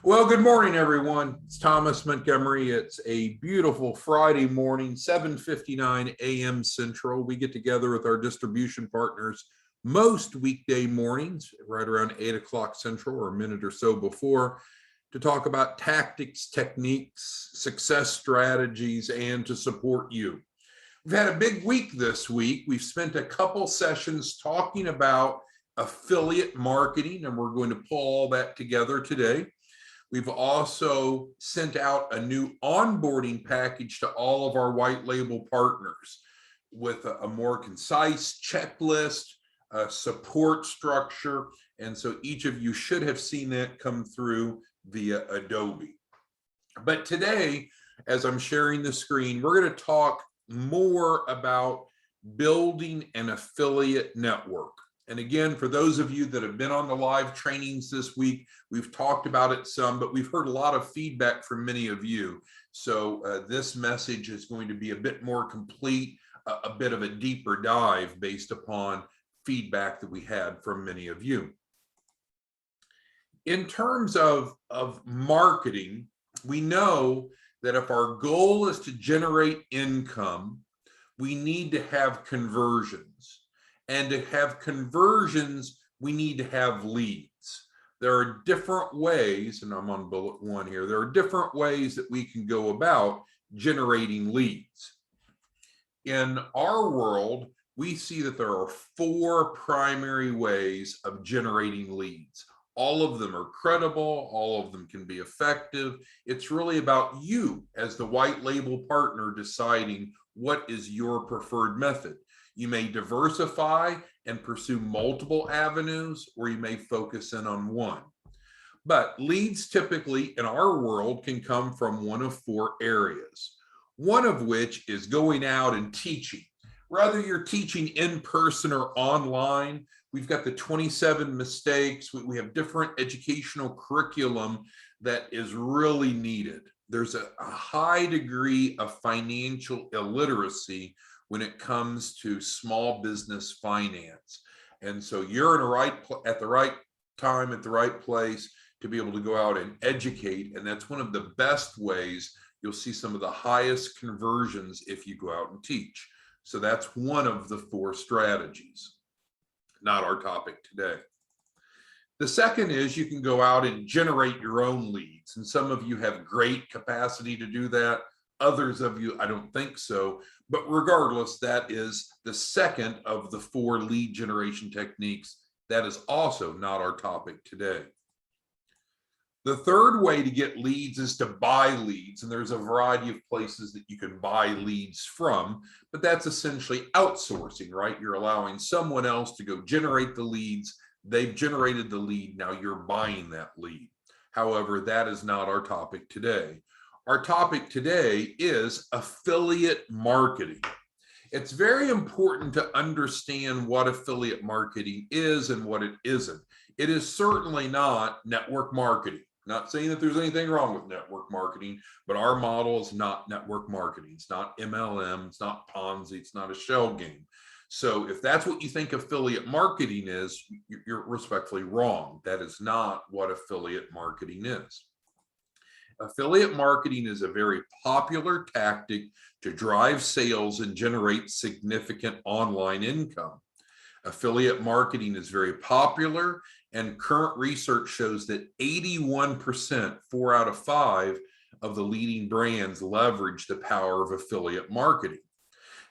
Well, good morning, everyone. It's Thomas Montgomery. It's a beautiful Friday morning, 7:59 a.m. Central. We get together with our distribution partners most weekday mornings, right around 8 o'clock Central or a minute or so before, to talk about tactics, techniques, success strategies, and to support you. We've had a big week this week. We've spent a couple sessions talking about affiliate marketing, and we're going to pull all that together today. We've also sent out a new onboarding package to all of our white label partners with a more concise checklist, a support structure. And so each of you should have seen that come through via Adobe. But today, as I'm sharing the screen, we're going to talk more about building an affiliate network. And again, for those of you that have been on the live trainings this week, we've talked about it some, but we've heard a lot of feedback from many of you. So this message is going to be a bit more complete, a bit of a deeper dive based upon feedback that we had from many of you. In terms of marketing, we know that if our goal is to generate income, we need to have conversions. And to have conversions, we need to have leads. There are different ways, and I'm on bullet one here, there are different ways that we can go about generating leads. In our world, we see that there are four primary ways of generating leads. All of them are credible, all of them can be effective. It's really about you as the white label partner deciding what is your preferred method. You may diversify and pursue multiple avenues, or you may focus in on one. But leads typically in our world can come from one of four areas, one of which is going out and teaching. Whether you're teaching in person or online, we've got the 27 mistakes. We have different educational curriculum that is really needed. There's a high degree of financial illiteracy when it comes to small business finance. And so you're at the right time, at the right place to be able to go out and educate. And that's one of the best ways you'll see some of the highest conversions if you go out and teach. So that's one of the four strategies, not our topic today. The second is you can go out and generate your own leads. And some of you have great capacity to do that. Others of you, I don't think so. But regardless, that is the second of the four lead generation techniques. That is also not our topic today. The third way to get leads is to buy leads. And there's a variety of places that you can buy leads from, but that's essentially outsourcing, right? You're allowing someone else to go generate the leads. They've generated the lead. Now you're buying that lead. However, that is not our topic today. Our topic today is affiliate marketing. It's very important to understand what affiliate marketing is and what it isn't. It is certainly not network marketing. Not saying that there's anything wrong with network marketing, but our model is not network marketing. It's not MLM, it's not Ponzi, it's not a shell game. So if that's what you think affiliate marketing is, you're respectfully wrong. That is not what affiliate marketing is. Affiliate marketing is a very popular tactic to drive sales and generate significant online income. Affiliate marketing is very popular, and current research shows that 81%, 4 out of 5 of the leading brands leverage the power of affiliate marketing.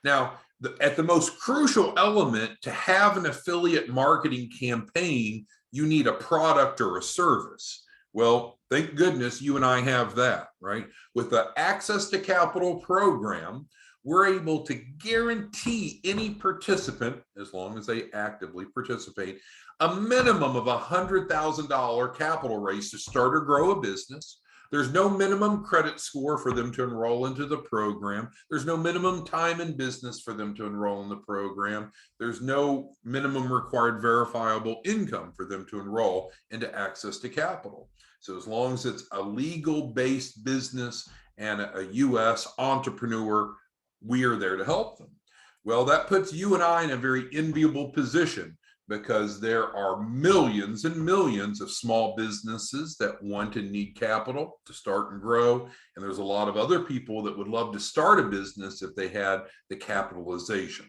Now, at the most crucial element to have an affiliate marketing campaign, you need a product or a service. Well, thank goodness you and I have that, right? With the Access to Capital program, we're able to guarantee any participant, as long as they actively participate, a minimum of $100,000 capital raise to start or grow a business. There's no minimum credit score for them to enroll into the program. There's no minimum time in business for them to enroll in the program. There's no minimum required verifiable income for them to enroll into Access to Capital. So as long as it's a legal-based business and a U.S. entrepreneur, we are there to help them. Well, that puts you and I in a very enviable position because there are millions and millions of small businesses that want and need capital to start and grow. And there's a lot of other people that would love to start a business if they had the capitalization.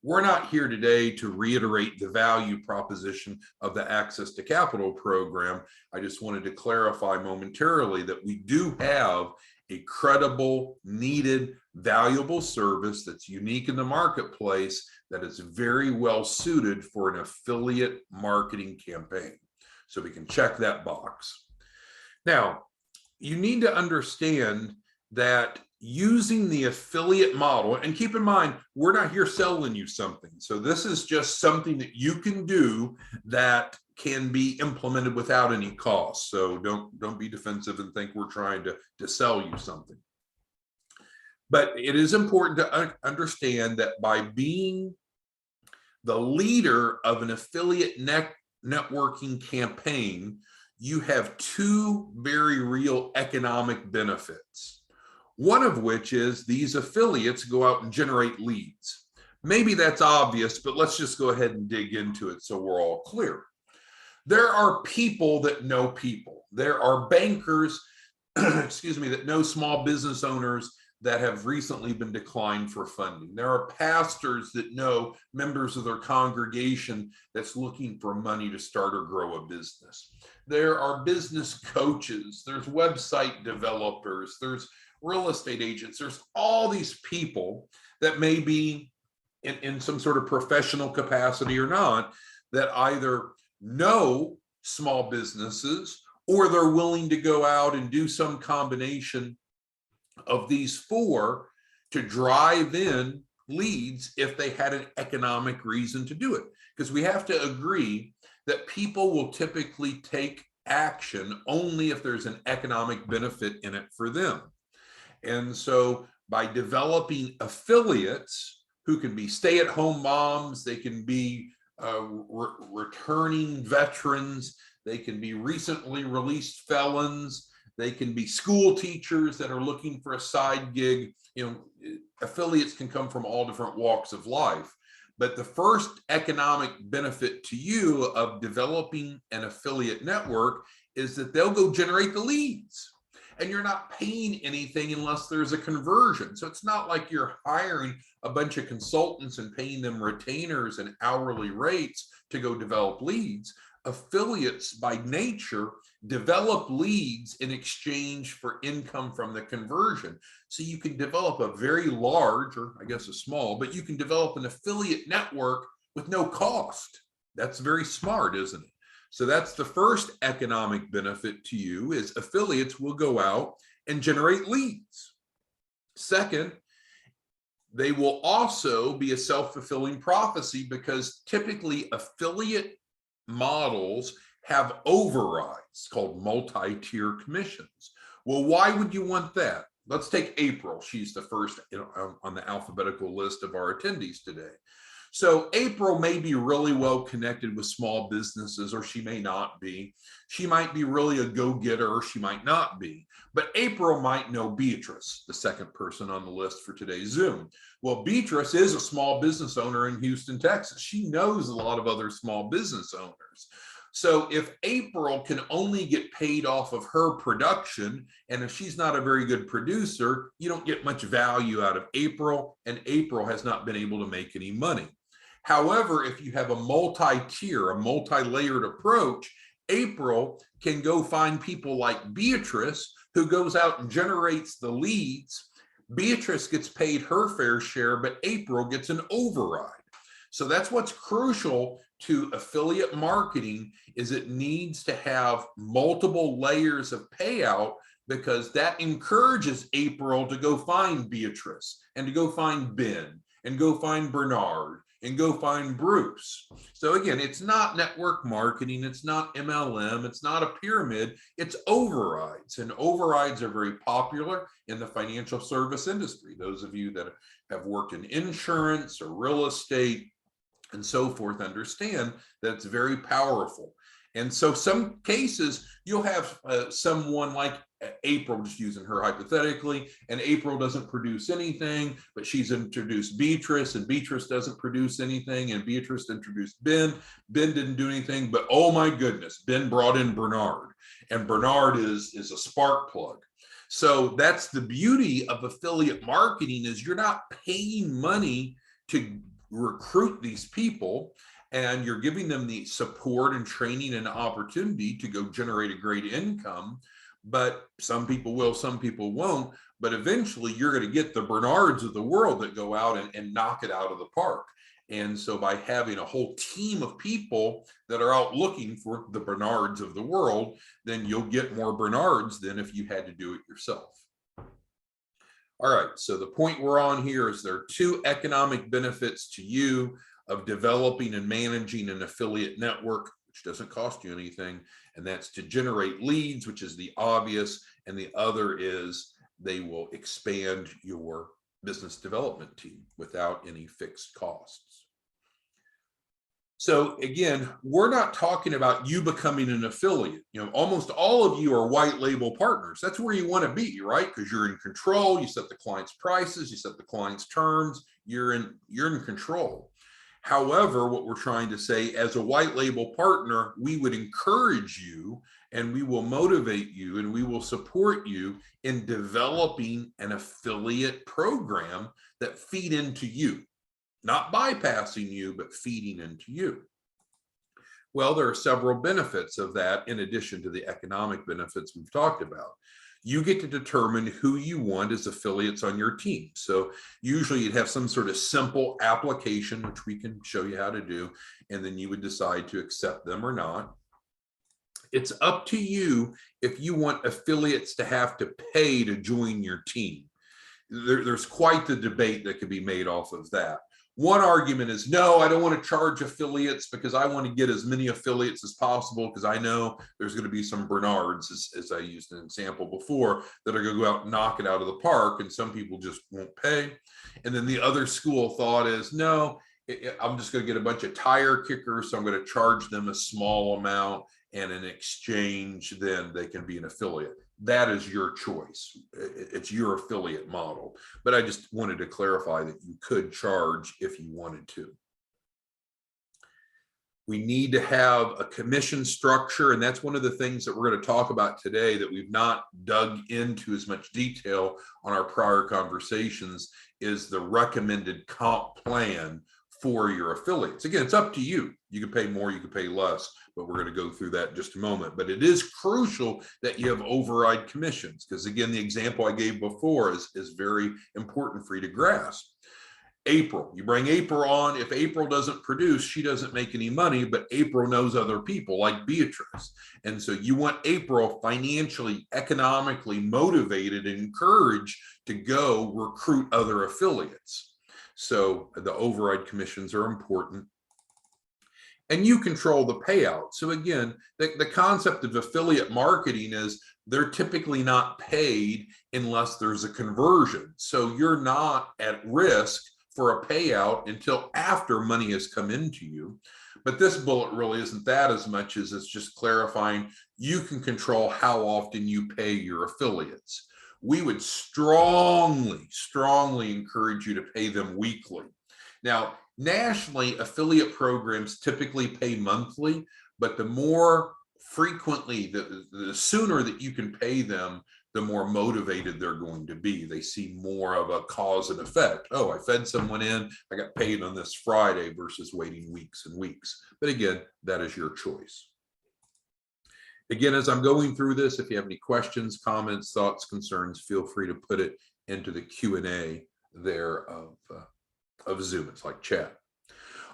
We're not here today to reiterate the value proposition of the Access to Capital program. I just wanted to clarify momentarily that we do have a credible, needed, valuable service that's unique in the marketplace that is very well suited for an affiliate marketing campaign. So we can check that box. Now, you need to understand that using the affiliate model, and keep in mind, we're not here selling you something. So this is just something that you can do that can be implemented without any cost. So don't be defensive and think we're trying to sell you something. But it is important to understand that by being the leader of an affiliate networking campaign, you have two very real economic benefits. One of which is these affiliates go out and generate leads. Maybe that's obvious, but let's just go ahead and dig into it so we're all clear. There are people that know people. There are bankers, excuse me, that know small business owners that have recently been declined for funding. There are pastors that know members of their congregation that's looking for money to start or grow a business. There are business coaches, there's website developers, there's real estate agents, there's all these people that may be in some sort of professional capacity or not, that either know small businesses or they're willing to go out and do some combination of these four to drive in leads if they had an economic reason to do it. Because we have to agree that people will typically take action only if there's an economic benefit in it for them. And so by developing affiliates who can be stay-at-home moms, they can be returning veterans, they can be recently released felons, they can be school teachers that are looking for a side gig. You know, affiliates can come from all different walks of life. But the first economic benefit to you of developing an affiliate network is that they'll go generate the leads. And you're not paying anything unless there's a conversion. So it's not like you're hiring a bunch of consultants and paying them retainers and hourly rates to go develop leads. Affiliates by nature develop leads in exchange for income from the conversion. So you can develop a very large, or I guess a small, but you can develop an affiliate network with no cost. That's very smart, isn't it? So that's the first economic benefit to you, is affiliates will go out and generate leads. Second, they will also be a self-fulfilling prophecy, because typically affiliate models have overrides called multi-tier commissions. Well, why would you want that? Let's take April. She's the first on the alphabetical list of our attendees today. So April may be really well connected with small businesses, or she may not be. She might be really a go-getter, or she might not be. But April might know Beatrice, the second person on the list for today's Zoom. Well, Beatrice is a small business owner in Houston, Texas. She knows a lot of other small business owners. So if April can only get paid off of her production, and if she's not a very good producer, you don't get much value out of April, and April has not been able to make any money. However, if you have a multi-tier, a multi-layered approach, April can go find people like Beatrice, who goes out and generates the leads. Beatrice gets paid her fair share, but April gets an override. So that's what's crucial to affiliate marketing, is it needs to have multiple layers of payout, because that encourages April to go find Beatrice, and to go find Ben, and go find Bernard, and go find Bruce. So again, it's not network marketing, it's not MLM, it's not a pyramid, it's overrides. And overrides are very popular in the financial service industry. Those of you that have worked in insurance or real estate and so forth understand that it's very powerful. And so some cases you'll have someone like April, just using her hypothetically, and April doesn't produce anything, but she's introduced Beatrice, and Beatrice doesn't produce anything, and Beatrice introduced Ben. Ben didn't do anything, but oh my goodness, Ben brought in Bernard, and Bernard is a spark plug. So that's the beauty of affiliate marketing, is you're not paying money to recruit these people, and you're giving them the support and training and opportunity to go generate a great income. But some people will, some people won't. But eventually you're going to get the Bernards of the world that go out and knock it out of the park. And so by having a whole team of people that are out looking for the Bernards of the world, then you'll get more Bernards than if you had to do it yourself. All right, so the point we're on here is there are two economic benefits to you of developing and managing an affiliate network, which doesn't cost you anything, and that's to generate leads, which is the obvious, and the other is they will expand your business development team without any fixed costs. So again, we're not talking about you becoming an affiliate. You know, almost all of you are white label partners. That's where you want to be, right? Because you're in control. You set the client's prices, you set the client's terms. You're in control. However, what we're trying to say, as a white label partner, we would encourage you, and we will motivate you, and we will support you in developing an affiliate program that feed into you, not bypassing you, but feeding into you. Well, there are several benefits of that in addition to the economic benefits we've talked about. You get to determine who you want as affiliates on your team. So usually you'd have some sort of simple application, which we can show you how to do, and then you would decide to accept them or not. It's up to you if you want affiliates to have to pay to join your team. There's quite the debate that could be made off of that. One argument is, no, I don't want to charge affiliates because I want to get as many affiliates as possible, because I know there's going to be some Bernards, as I used an example before, that are going to go out and knock it out of the park, and some people just won't pay. And then the other school of thought is, no, I'm just going to get a bunch of tire kickers, so I'm going to charge them a small amount, and in exchange, then they can be an affiliate. That is your choice. It's your affiliate model. But I just wanted to clarify that you could charge if you wanted to. We need to have a commission structure, and that's one of the things that we're going to talk about today that we've not dug into as much detail on our prior conversations, is the recommended comp plan for your affiliates. Again, it's up to you. You can pay more, you can pay less, but we're going to go through that in just a moment. But it is crucial that you have override commissions, because again, the example I gave before is very important for you to grasp. April, you bring April on. If April doesn't produce, she doesn't make any money, but April knows other people like Beatrice. And so you want April financially, economically motivated and encouraged to go recruit other affiliates. So the override commissions are important. And you control the payout. So again, the concept of affiliate marketing is they're typically not paid unless there's a conversion. So you're not at risk for a payout until after money has come into you. But this bullet really isn't that as much as it's just clarifying you can control how often you pay your affiliates. We would strongly encourage you to pay them weekly. Now, nationally, affiliate programs typically pay monthly, but the more frequently, the sooner that you can pay them, the more motivated they're going to be. They see more of a cause and effect. Oh, I fed someone in, I got paid on this Friday, versus waiting weeks and weeks. But again, that is your choice. Again, as I'm going through this, if you have any questions, comments, thoughts, concerns, feel free to put it into the Q&A there of Zoom. It's like chat.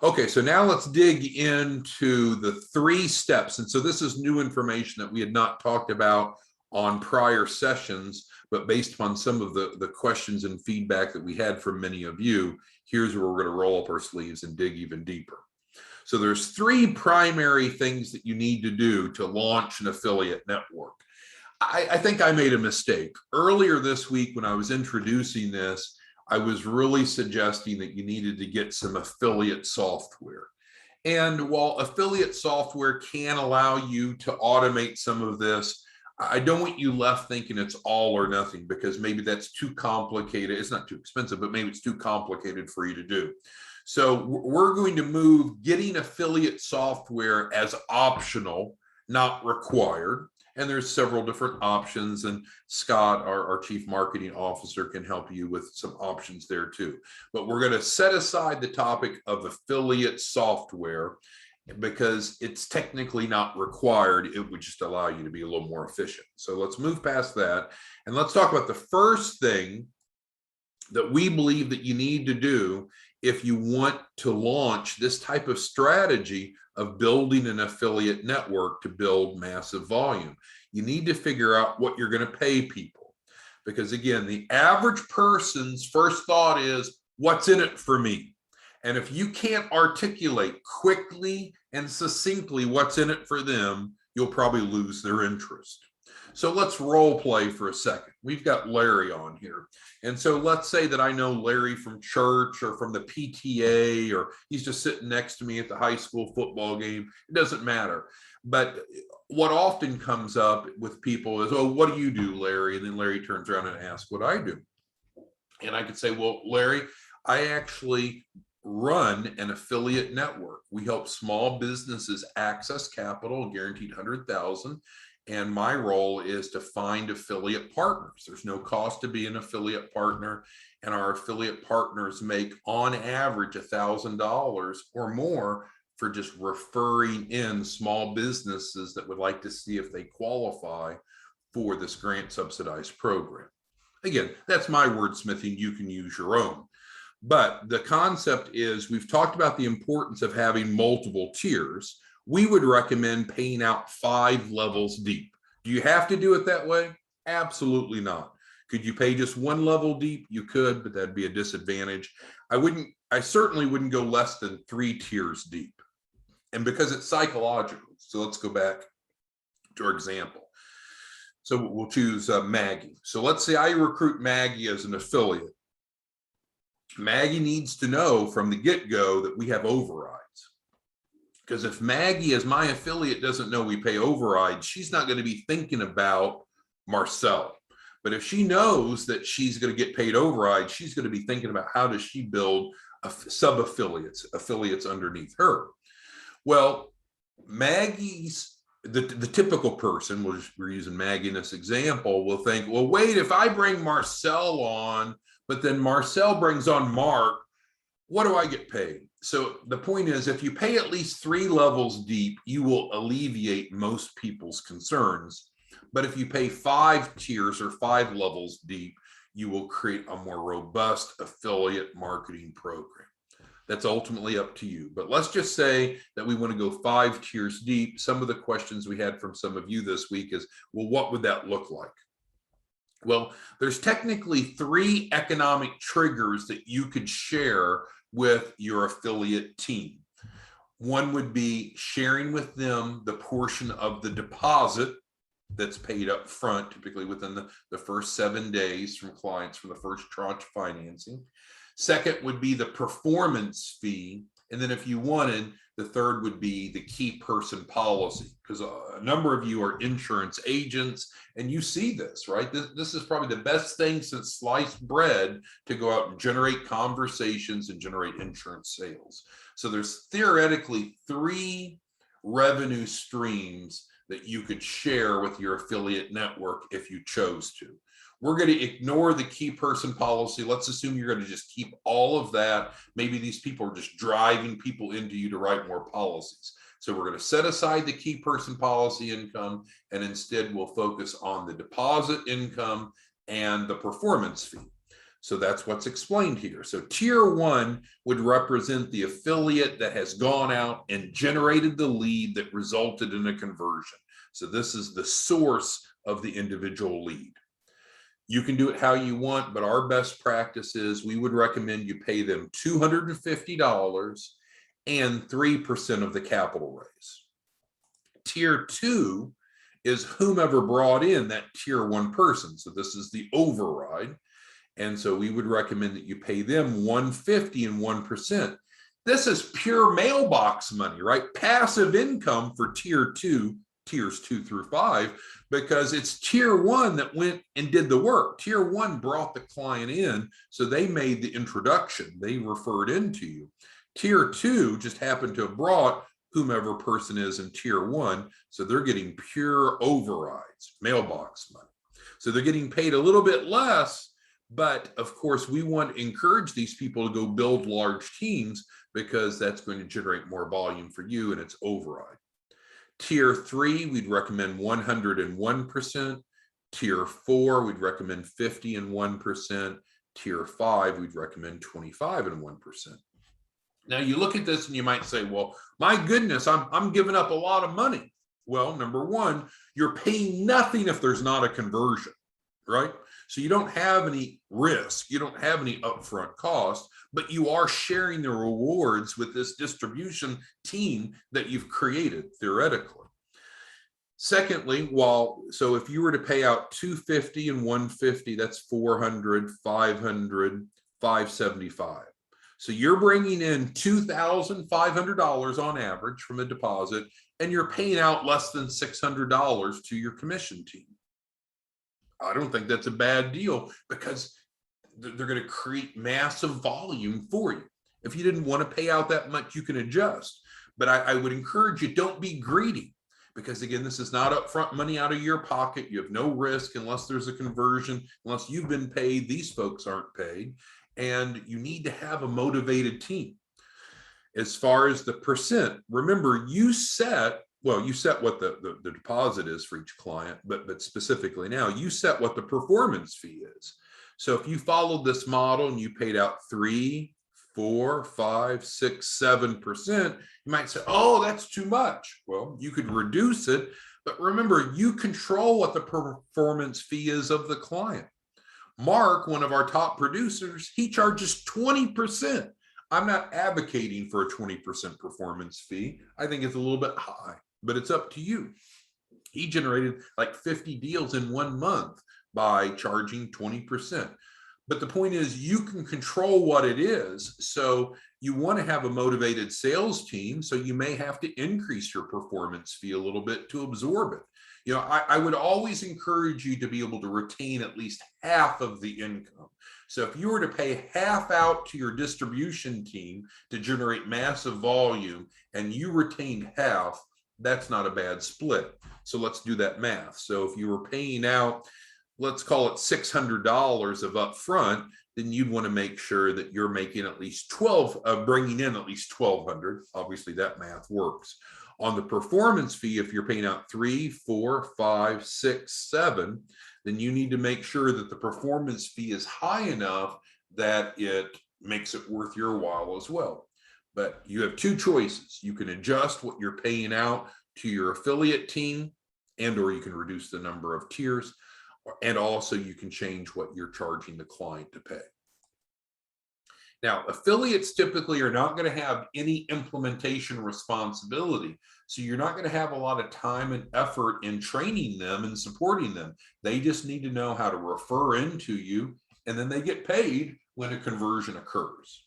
Okay, so now let's dig into the 3 steps. And so this is new information that we had not talked about on prior sessions, but based upon some of the questions and feedback that we had from many of you, here's where we're going to roll up our sleeves and dig even deeper. So there's 3 primary things that you need to do to launch an affiliate network. I think I made a mistake. Earlier this week when I was introducing this, I was really suggesting that you needed to get some affiliate software. And while affiliate software can allow you to automate some of this, I don't want you left thinking it's all or nothing, because maybe that's too complicated. It's not too expensive, but maybe it's too complicated for you to do. So we're going to move getting affiliate software as optional, not required. And there's several different options, and Scott, our chief marketing officer, can help you with some options there too. But we're going to set aside the topic of affiliate software because it's technically not required. It would just allow you to be a little more efficient. So let's move past that, and let's talk about the first thing that we believe that you need to do if you want to launch this type of strategy of building an affiliate network to build massive volume. You need to figure out what you're going to pay people. Because again, the average person's first thought is, what's in it for me? And if you can't articulate quickly and succinctly what's in it for them, you'll probably lose their interest. So let's role play for a second. We've got Larry on here. And so let's say that I know Larry from church or from the PTA, or he's just sitting next to me at the high school football game. It doesn't matter. But what often comes up with people is, oh, what do you do, Larry? And then Larry turns around and asks what I do. And I could say, well, Larry, I actually run an affiliate network. We help small businesses access capital, guaranteed 100,000. And my role is to find affiliate partners. There's no cost to be an affiliate partner. And our affiliate partners make on average $1,000 or more for just referring in small businesses that would like to see if they qualify for this grant subsidized program. Again, that's my wordsmithing. You can use your own. But the concept is, we've talked about the importance of having multiple tiers. We would recommend paying out 5 levels deep. Do you have to do it that way? Absolutely not. Could you pay just 1 level deep? You could, but that'd be a disadvantage. I certainly wouldn't go less than 3 tiers deep. And because it's psychological. So let's go back to our example. So we'll choose Maggie. So let's say I recruit Maggie as an affiliate. Maggie needs to know from the get-go that we have overrides. Because if Maggie, as my affiliate, doesn't know we pay overrides, she's not going to be thinking about Marcel. But if she knows that she's going to get paid overrides, she's going to be thinking about how does she build affiliates underneath her. Well, Maggie's, the typical person, we're using Maggie in this example, will think, well, wait, if I bring Marcel on, but then Marcel brings on Mark, what do I get paid? So the point is, if you pay at least 3 levels deep, you will alleviate most people's concerns. But if you pay 5 tiers or 5 levels deep, you will create a more robust affiliate marketing program. That's ultimately up to you. But let's just say that we want to go 5 tiers deep. Some of the questions we had from some of you this week is, well, what would that look like? Well, there's technically 3 economic triggers that you could share with your affiliate team. One would be sharing with them the portion of the deposit that's paid up front, typically within the first 7 days from clients from the first tranche financing. Second would be the performance fee. And then if you wanted, the third would be the key person policy, because a number of you are insurance agents and you see this, right? This is probably the best thing since sliced bread to go out and generate conversations and generate insurance sales. So there's theoretically 3 revenue streams that you could share with your affiliate network if you chose to. We're going to ignore the key person policy. Let's assume you're going to just keep all of that. Maybe these people are just driving people into you to write more policies. So we're going to set aside the key person policy income, and instead we'll focus on the deposit income and the performance fee. So that's what's explained here. So tier 1 would represent the affiliate that has gone out and generated the lead that resulted in a conversion. So this is the source of the individual lead. You can do it how you want, but our best practice is we would recommend you pay them $250 and 3% of the capital raise. Tier 2 is whomever brought in that tier 1 person. So this is the override. And so we would recommend that you pay them $150 and 1%. This is pure mailbox money, right? Passive income for tier 2, tiers 2 through 5, because it's tier 1 that went and did the work. Tier 1 brought the client in, so they made the introduction. They referred into you. Tier 2 just happened to have brought whomever person is in tier 1, so they're getting pure overrides, mailbox money. So they're getting paid a little bit less, but of course we want to encourage these people to go build large teams, because that's going to generate more volume for you, and it's override. Tier 3, we'd recommend 101%. Tier 4, we'd recommend 50%. Tier 5, we'd recommend 25%. Now you look at this and you might say, well, my goodness, I'm giving up a lot of money. Well, number one, you're paying nothing if there's not a conversion, right? So you don't have any risk, you don't have any upfront cost, but you are sharing the rewards with this distribution team that you've created theoretically. Secondly, so if you were to pay out $250 and $150, that's $400, $500, $575. So you're bringing in $2,500 on average from a deposit, and you're paying out less than $600 to your commission team. I don't think that's a bad deal, because they're going to create massive volume for you. If you didn't want to pay out that much, you can adjust. But I would encourage you, don't be greedy, because again, this is not upfront money out of your pocket. You have no risk unless there's a conversion, unless you've been paid. These folks aren't paid, and you need to have a motivated team. As far as the percent, remember, you set what the deposit is for each client, but specifically now you set what the performance fee is. So if you followed this model and you paid out 3, 4, 5, 6, 7%, you might say, oh, that's too much. Well, you could reduce it, but remember, you control what the performance fee is of the client. Mark, one of our top producers, he charges 20%. I'm not advocating for a 20% performance fee. I think it's a little bit high, but it's up to you. He generated like 50 deals in 1 month by charging 20%. But the point is, you can control what it is. So you want to have a motivated sales team. So you may have to increase your performance fee a little bit to absorb it. You know, I would always encourage you to be able to retain at least half of the income. So if you were to pay half out to your distribution team to generate massive volume and you retained half, that's not a bad split. So let's do that math. So if you were paying out, let's call it $600 of upfront, then you'd want to make sure that you're making at least bringing in at least $1,200. Obviously that math works. On the performance fee, if you're paying out 3, 4, 5, 6, 7, then you need to make sure that the performance fee is high enough that it makes it worth your while as well. But you have two choices. You can adjust what you're paying out to your affiliate team, or you can reduce the number of tiers, and also you can change what you're charging the client to pay. Now, affiliates typically are not going to have any implementation responsibility. So you're not going to have a lot of time and effort in training them and supporting them. They just need to know how to refer into you, and then they get paid when a conversion occurs.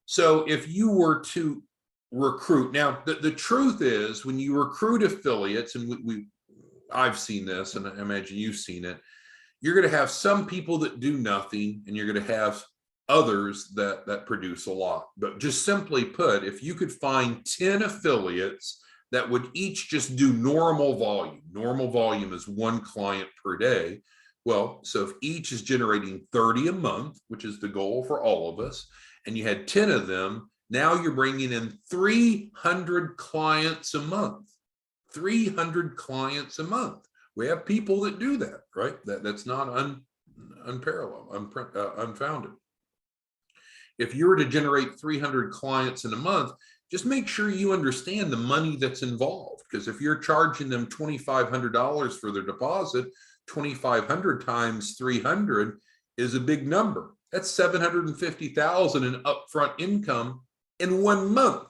So if you were to recruit, now the truth is, when you recruit affiliates, and I've seen this, and I imagine you've seen it, you're going to have some people that do nothing, and you're going to have others that produce a lot. But just simply put, if you could find 10 affiliates that would each just do normal volume is 1 client per day. Well, so if each is generating 30 a month, which is the goal for all of us, and you had 10 of them, now you're bringing in 300 clients a month. 300 clients a month. We have people that do that, right? That's not unparalleled, unfounded. If you were to generate 300 clients in a month, just make sure you understand the money that's involved. Because if you're charging them $2,500 for their deposit, 2,500 times 300 is a big number. That's $750,000 in upfront income in 1 month,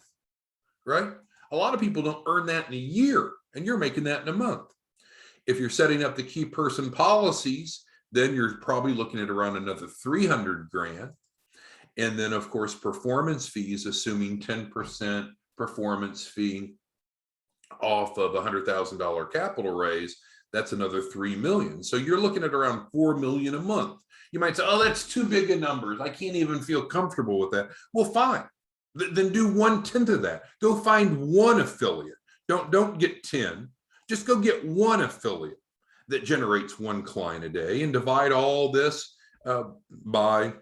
right? A lot of people don't earn that in a year, and you're making that in a month. If you're setting up the key person policies, then you're probably looking at around another 300 grand. And then of course, performance fees, assuming 10% performance fee off of $100,000 capital raise, that's another 3 million. So you're looking at around 4 million a month. You might say, oh, that's too big a numbers. I can't even feel comfortable with that. Well, fine. Then do 1/10 of that. Go find one affiliate. Don't get 10. Just go get one affiliate that generates one client a day and divide all this by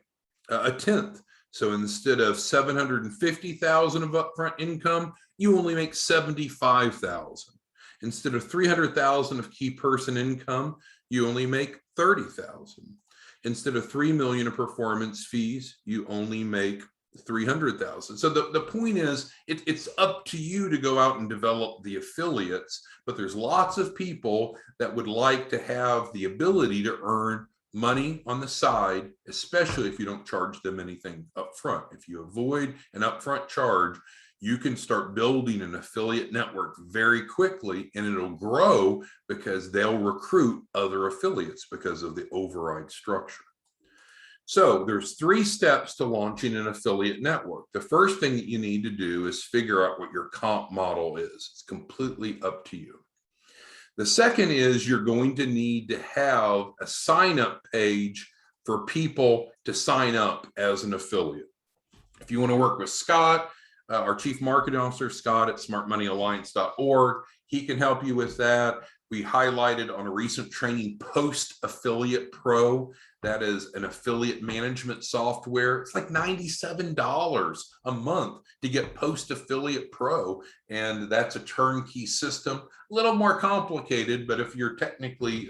a 10th. So instead of 750,000 of upfront income, you only make 75,000. Instead of 300,000 of key person income, you only make 30,000. Instead of 3 million of performance fees, you only make 300,000. So the point is, it's up to you to go out and develop the affiliates, but there's lots of people that would like to have the ability to earn money on the side, especially if you don't charge them anything up front. If you avoid an upfront charge, you can start building an affiliate network very quickly, and it'll grow because they'll recruit other affiliates because of the override structure. So there's 3 steps to launching an affiliate network. The first thing that you need to do is figure out what your comp model is. It's completely up to you. The second is you're going to need to have a sign-up page for people to sign up as an affiliate. If you want to work with Scott, our Chief Marketing Officer, Scott at smartmoneyalliance.org, he can help you with that. We highlighted on a recent training Post Affiliate Pro. That is an affiliate management software. It's like $97 a month to get Post Affiliate Pro. And that's a turnkey system, a little more complicated, but if you're technically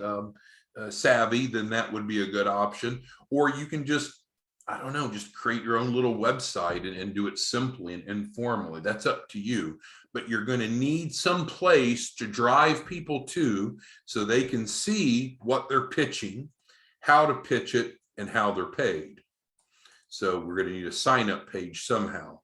savvy, then that would be a good option. Or you can just, I don't know, just create your own little website and do it simply and informally. That's up to you. But you're going to need some place to drive people to so they can see what they're pitching, how to pitch it, and how they're paid. So we're going to need a sign-up page somehow.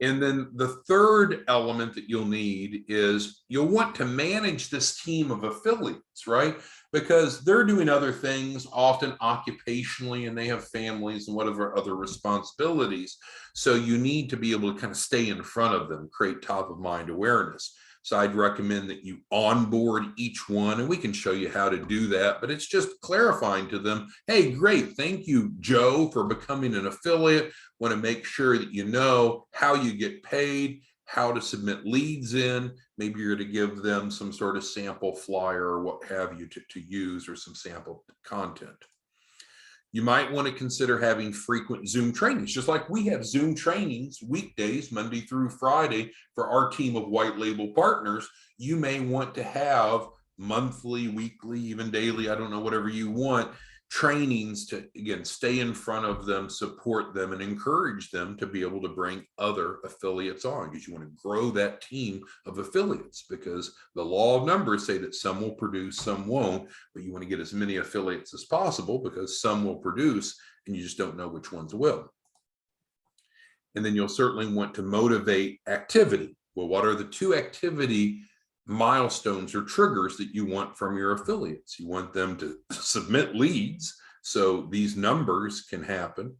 And then the third element that you'll need is you'll want to manage this team of affiliates, right? Because they're doing other things, often occupationally, and they have families and whatever other responsibilities. So you need to be able to kind of stay in front of them, create top of mind awareness. So I'd recommend that you onboard each one, and we can show you how to do that, but it's just clarifying to them, hey, great, thank you, Joe, for becoming an affiliate. Want to make sure that you know how you get paid, how to submit leads in. Maybe you're going to give them some sort of sample flyer or what have you to use, or some sample content. You might want to consider having frequent Zoom trainings, just like we have Zoom trainings weekdays, Monday through Friday, for our team of white label partners. You may want to have monthly, weekly, even daily, I don't know, whatever you want, trainings to, again, stay in front of them, support them, and encourage them to be able to bring other affiliates on, because you want to grow that team of affiliates, because the law of numbers say that some will produce, some won't, but you want to get as many affiliates as possible because some will produce and you just don't know which ones will. And then you'll certainly want to motivate activity. Well, what are the 2 activity milestones or triggers that you want from your affiliates? You want them to submit leads so these numbers can happen.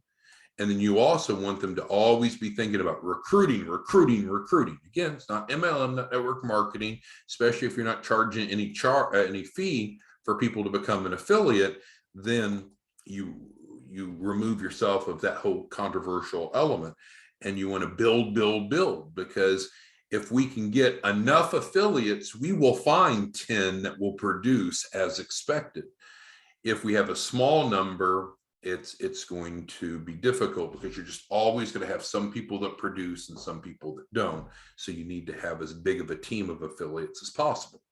And then you also want them to always be thinking about recruiting. Again, it's not MLM, not network marketing, especially if you're not charging any fee for people to become an affiliate. Then you remove yourself of that whole controversial element, and you want to build, because if we can get enough affiliates, we will find 10 that will produce as expected. If we have a small number, it's going to be difficult, because you're just always going to have some people that produce and some people that don't. So you need to have as big of a team of affiliates as possible.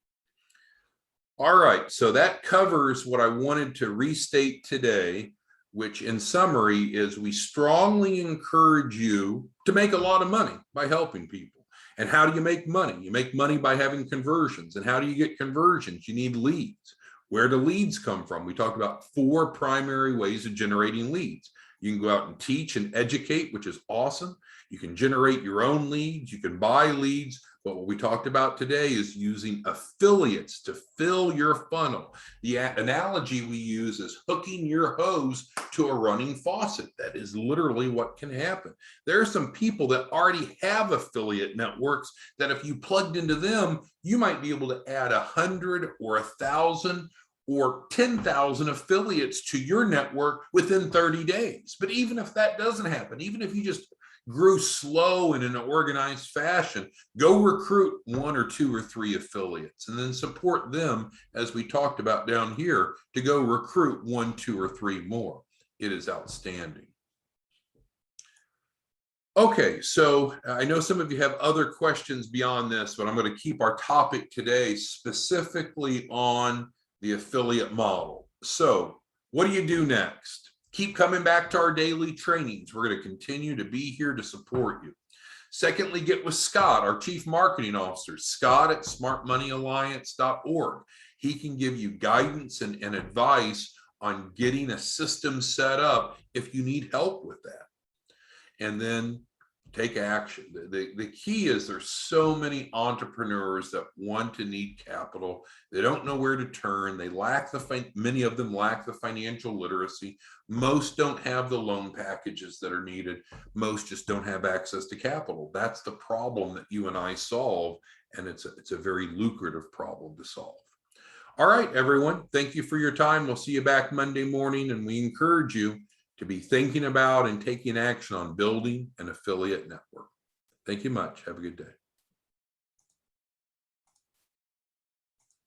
All right, so that covers what I wanted to restate today, which in summary is we strongly encourage you to make a lot of money by helping people. And how do you make money? You make money by having conversions. And how do you get conversions? You need leads. Where do leads come from? We talked about 4 primary ways of generating leads. You can go out and teach and educate, which is awesome. You can generate your own leads. You can buy leads, But what we talked about today is using affiliates to fill your funnel. The analogy we use is hooking your hose to a running faucet. That is literally what can happen. There are some people that already have affiliate networks that if you plugged into them, you might be able to add 100 or 1,000 or 10,000 affiliates to your network within 30 days. But even if that doesn't happen, even if you just grew slow and in an organized fashion, go recruit 1 or 2 or 3 affiliates and then support them, as we talked about down here, to go recruit 1, 2, or 3 more. It is outstanding. Okay, so I know some of you have other questions beyond this, but I'm going to keep our topic today specifically on the affiliate model. So what do you do next? Keep coming back to our daily trainings. We're going to continue to be here to support you. Secondly, get with Scott, our Chief Marketing Officer, Scott at smartmoneyalliance.org. He can give you guidance and advice on getting a system set up if you need help with that. And then take action. The key is there's so many entrepreneurs that want to need capital. They don't know where to turn. They lack many of them lack the financial literacy. Most don't have the loan packages that are needed. Most just don't have access to capital. That's the problem that you and I solve, and it's a very lucrative problem to solve. All right, everyone. Thank you for your time. We'll see you back Monday morning, and we encourage you to be thinking about and taking action on building an affiliate network. Thank you much. Have a good day.